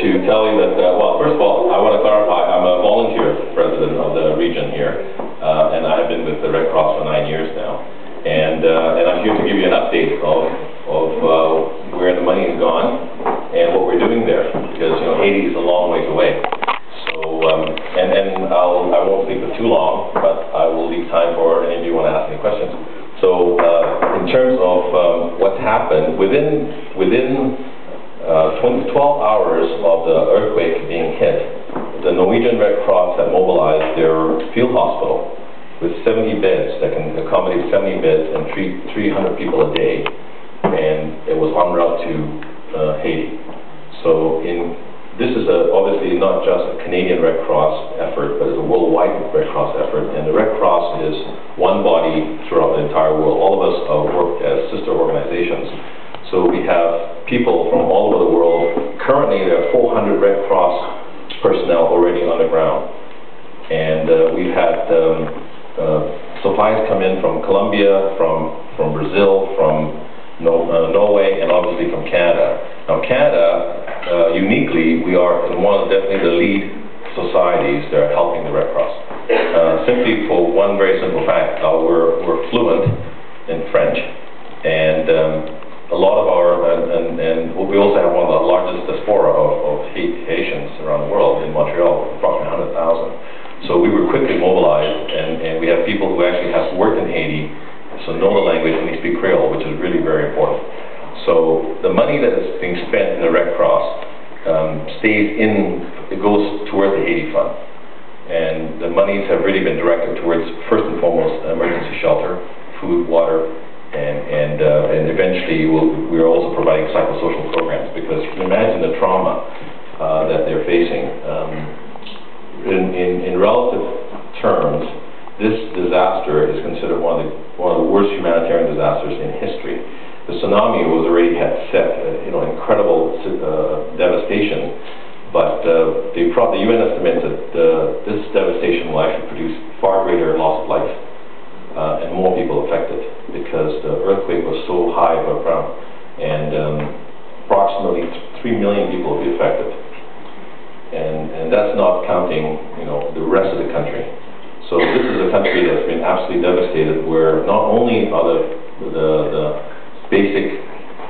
to tell you that, well, first of all, I want to clarify, I'm a volunteer president of the region here, and I have been with the Red Cross for 9 years now. And I'm here to give you an update of where the money has gone and what we're doing there, because, you know, Haiti is a long ways away. So, I won't speak for too long, but I will leave time for any of you who want to ask any questions. So, in terms of what's happened, within 12 hours of the earthquake being hit, the Norwegian Red Cross had mobilized their field hospital with 70 beds that can accommodate 70 beds and treat 300 people a day, and it was en route to Haiti. So this is obviously not just a Canadian Red Cross effort, but it's a worldwide Red Cross effort, and the Red Cross is one body throughout the entire world. All of us work as sister organizations. So we have people from all over the world. Currently, there are 400 Red Cross personnel already on the ground. And we've had supplies come in from Colombia, from Brazil, from Norway, and obviously from Canada. Now, Canada, uniquely, we are definitely the lead societies that are helping the Red Cross. Simply for one very simple fact, we're fluent in French, and a lot of and we also have one of the largest diaspora of Haitians around the world in Montreal, approximately 100,000. So we were quickly mobilized, and we have people who actually have worked in Haiti, so know the language, and they speak Creole, which is really very important. So the money that is being spent in the Red Cross it goes towards the Haiti Fund. And the monies have really been directed towards, first and foremost, emergency shelter, food, water, and eventually we're also providing psychosocial programs, because you can imagine the trauma that they're facing. In relative terms, this disaster is considered one of the worst humanitarian disasters in history. The tsunami had set incredible devastation, but the UN estimates that this devastation will actually produce far greater loss of life and more people affected, because the earthquake was so high above ground, and approximately 3 million people will be affected, and that's not counting the rest of the country. So this is a country that's been absolutely devastated, where not only are the basic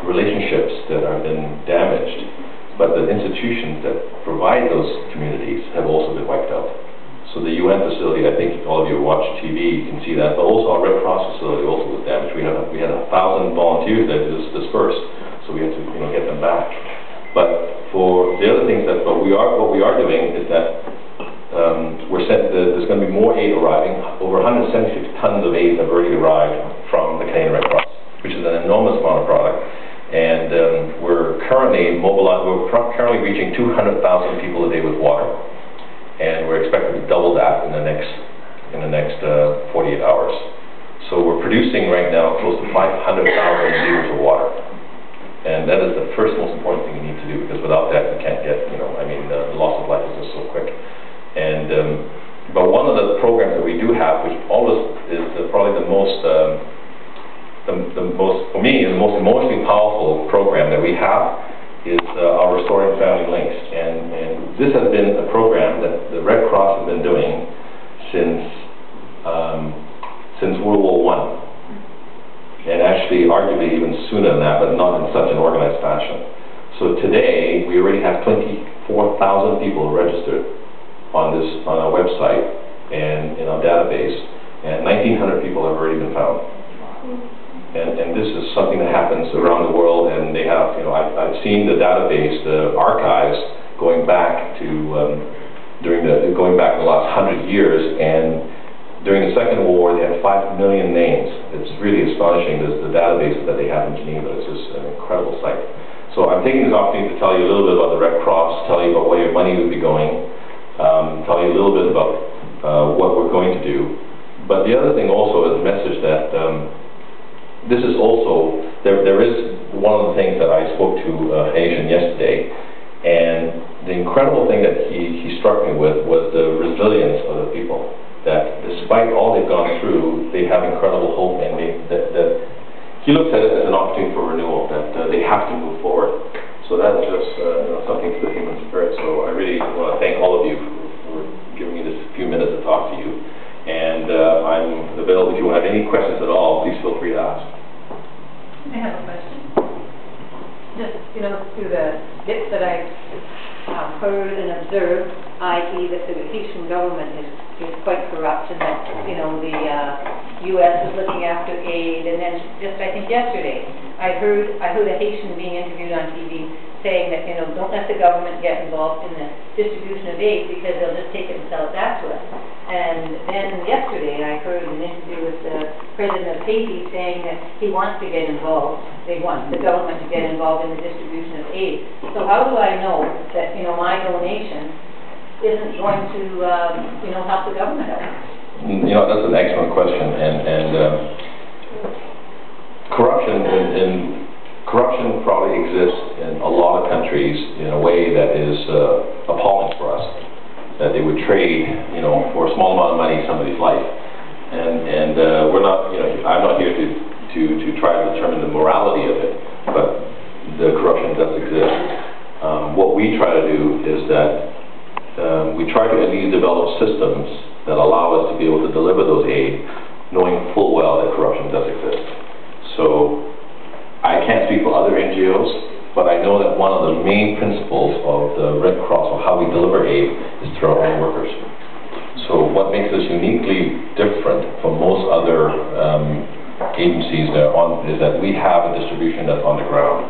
relationships that have been damaged, but the institutions that provide those communities have also been wiped out. So the UN facility, I think all of you watch TV, you can see that, but also our Red Cross facility also was damaged. We had 1,000 volunteers that just dispersed, so we had to get them back. But for the other things what we are doing is that there's going to be more aid arriving. Over 176 tons of aid have already arrived from the Canadian Red Cross, which is an enormous amount of product. And we're currently reaching 200,000 people a day with water, and we're expected to double that in the next 48 hours. So we're producing right now close to 500,000 liters of water, and that is the first most important thing you need to do, because without that you can't get, the loss of life is just so quick. And but one of the programs that we do have, which always is probably the most for me, the most emotionally powerful program that we have, is our Restoring Family Links. And this has been a program that the Red Cross has been doing since World War I. And actually, arguably even sooner than that, but not in such an organized fashion. So today, we already have 24,000 people registered on our website and in our database, and 1,900 people have already been found. And this is something that happens around the world, and they have, I've seen the database, the archives, going back to going back the last 100 years, and during the Second World War, they had 5 million names. It's really astonishing, the database that they have in Geneva. It's just an incredible sight. So I'm taking this opportunity to tell you a little bit about the Red Cross, tell you about where your money would be going, tell you a little bit about what we're going to do. But the other thing also is a message that this is also, there is one of the things that I spoke to Haitian yesterday, and the incredible thing that he struck me with was the resilience of the people, that despite all they've gone through, they have incredible hope, and that he looks at it as an opportunity for renewal, that they have to move forward. So that is just something to the human spirit. any questions at all, please feel free to ask. I have a question. Just, through the bits that I heard and observed, i.e. that the Haitian government is quite corrupt, and that, the U.S. is looking after aid, and then just, I think yesterday, I heard a Haitian being interviewed on TV saying that, don't let the government get involved in the distribution of aid because they'll just take it and sell it back to us. And then yesterday I heard an interview with the president of Haiti saying that he wants to get involved, they want the government to get involved in the distribution of aid. So how do I know that, my donation isn't going to, help the government out? That's an excellent question, and corruption probably exists in a lot of countries in a way that is appalling for us. That they would trade, for a small amount of money somebody's life, and we're not, I'm not here to try to determine the morality of it, but the corruption does exist. What we try to do is that we try to at least develop systems that allow us to be able to deliver those aid, knowing full well that corruption does exist. So I can't speak for other NGOs, but I know that one of the main principles of the Red Cross, of how we deliver aid, is through our own workers. So what makes us uniquely different from most other agencies is that we have a distribution that's on the ground.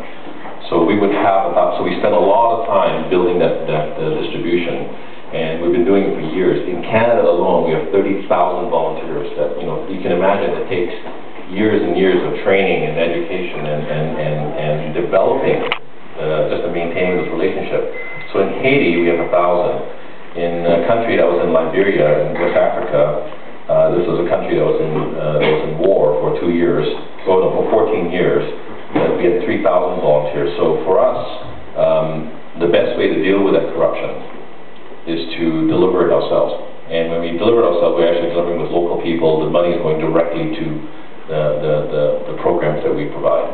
So we would have so we spend a lot of time building that distribution, and we've been doing it for years. In Canada alone, we have 30,000 volunteers that, you can imagine it takes years and years of training and education and developing just to maintain this relationship. So in Haiti, we have 1,000. In a country that was in Liberia, in West Africa, this was a country that was in war for 2 years, for 14 years. We had 3,000 volunteers. So for us, the best way to deal with that corruption is to deliver it ourselves. And when we deliver it ourselves, we're actually delivering with local people. The money is going directly to the programs that we provide.